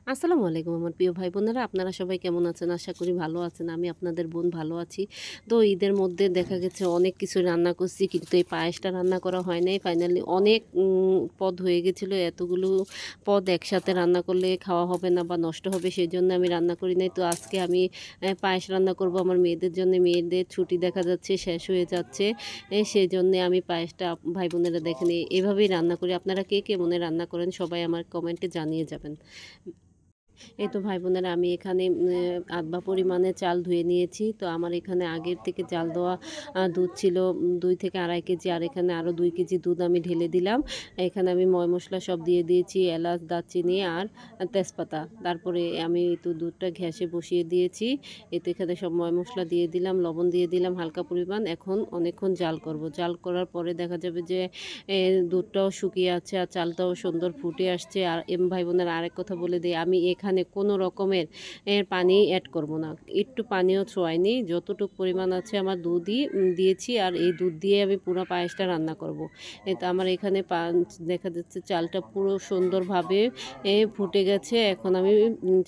আসসালামু আলাইকুম আমার প্রিয় ভাই বোনেরা, আপনারা সবাই কেমন আছেন? আশা করি ভালো আছেন। আমি আপনাদের বোন ভালো আছি। তো ঈদের মধ্যে দেখা গেছে অনেক কিছু রান্না করছি, কিন্তু এই পায়েসটা রান্না করা হয় নাই। ফাইনালি অনেক পদ হয়ে গেছিলো। এতগুলো পদ একসাথে রান্না করলে খাওয়া হবে না বা নষ্ট হবে, সেই জন্য আমি রান্না করি নাই। তো আজকে আমি পায়েস রান্না করব আমার মেয়েদের জন্য। মেয়েদের ছুটি দেখা যাচ্ছে শেষ হয়ে যাচ্ছে, সেই জন্যে আমি পায়েসটা ভাই বোনেরা দেখেন এভাবেই রান্না করি। আপনারা কে কে মনে রান্না করেন সবাই আমার কমেন্টে জানিয়ে যাবেন। এই তো ভাই বোনেরা, আমি এখানে আধা পরিমাণে চাল ধুয়ে নিয়েছি। তো আমার এখানে আগের থেকে চাল দেওয়া দুধ ছিল 2 থেকে আড়াই কেজি, আর এখানে আরও 2 কেজি দুধ আমি ঢেলে দিলাম। এখানে আমি ময় মশলা সব দিয়ে দিয়েছি, এলাচ, দারচিনি আর তেজপাতা। তারপরে আমি তো দুধটা গ্যাসে বসিয়ে দিয়েছি। এতে এখানে সব ময় মশলা দিয়ে দিলাম, লবণ দিয়ে দিলাম হালকা পরিমাণ। এখন অনেকক্ষণ জাল করব। জাল করার পরে দেখা যাবে যে দুধটাও শুকিয়ে আছে আর চালটাও সুন্দর ফুটে আসছে। আর ভাই বোনেরা, আরেক কথা বলে দিই, আমি এখানে কোনো রকমের পানি অ্যাড করব না। একটু পানিও ছোঁয়াইনি, যতটুকু পরিমাণ আছে আমার দুধই দিয়েছি, আর এই দুধ দিয়ে আমি পুরো পায়েসটা রান্না করব। তো আমার এখানে দেখা যাচ্ছে চালটা পুরো সুন্দরভাবে ফুটে গেছে। এখন আমি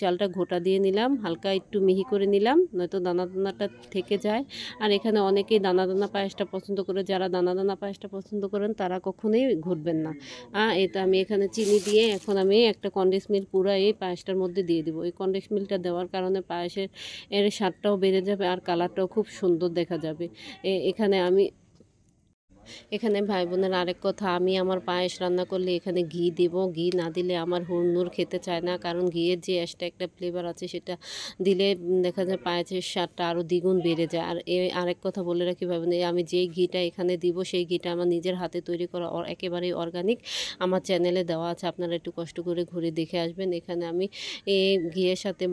চালটা ঘোটা দিয়ে নিলাম, হালকা একটু মিহি করে নিলাম, নয়তো দানা দানাটা থেকে যায়। আর এখানে অনেকেই দানা দানা পায়েসটা পছন্দ করে, যারা দানা দানা পায়েসটা পছন্দ করেন তারা কখনোই ঘুরবেন না। এটা আমি এখানে চিনি দিয়ে এখন আমি একটা কনডেন্স মিল্ক পুরো এই পায়েসটার মধ্যে দিয়ে দিব। এই কনডেন্স মিল্কটা দেওয়ার কারণে পায়েসের স্বাদটাও বেড়ে যাবে আর কালারটাও খুব সুন্দর দেখা যাবে। এখানে আমি এখানে ভাই বোনের আরেক কথা, আমি আমার পায়েস রান্না করলে এখানে ঘি দিব। ঘি না দিলে আমার হুড়নুড় খেতে চায় না, কারণ ঘিয়ের যে এক্সট্রা একটা ফ্লেভার আছে সেটা দিলে দেখা যায় পায়েসের স্বাদটা আরও দ্বিগুণ বেড়ে যায়। আর আরেক কথা বলে রাখি ভাই বোন, আমি যেই ঘিটা এখানে দিব সেই ঘিটা আমার নিজের হাতে তৈরি করা, একেবারেই অর্গানিক। আমার চ্যানেলে দেওয়া আছে, আপনারা একটু কষ্ট করে ঘুরে দেখে আসবেন। এখানে আমি এই ঘিয়ের সাথে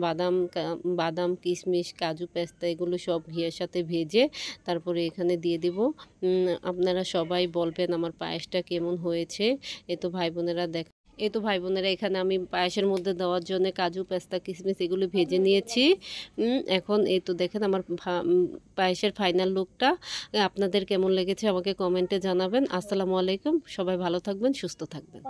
বাদাম, কিশমিশ, কাজু, পেস্তা এগুলো সব ঘিয়ের সাথে ভেজে তারপরে এখানে দিয়ে দিব। আপনারা সবাই বলবেন আমার পায়েসটা কেমন হয়েছে। এ তো ভাই বোনেরা, এখানে আমি পায়েসের মধ্যে দেওয়ার জন্য কাজু, পেস্তা, কিশমিশ এগুলো ভেজে নিয়েছি। এখন এই তো দেখেন আমার পায়েসের ফাইনাল লুকটা। আপনাদের কেমন লেগেছে আমাকে কমেন্টে জানাবেন। আসসালামু আলাইকুম, সবাই ভালো থাকবেন, সুস্থ থাকবেন।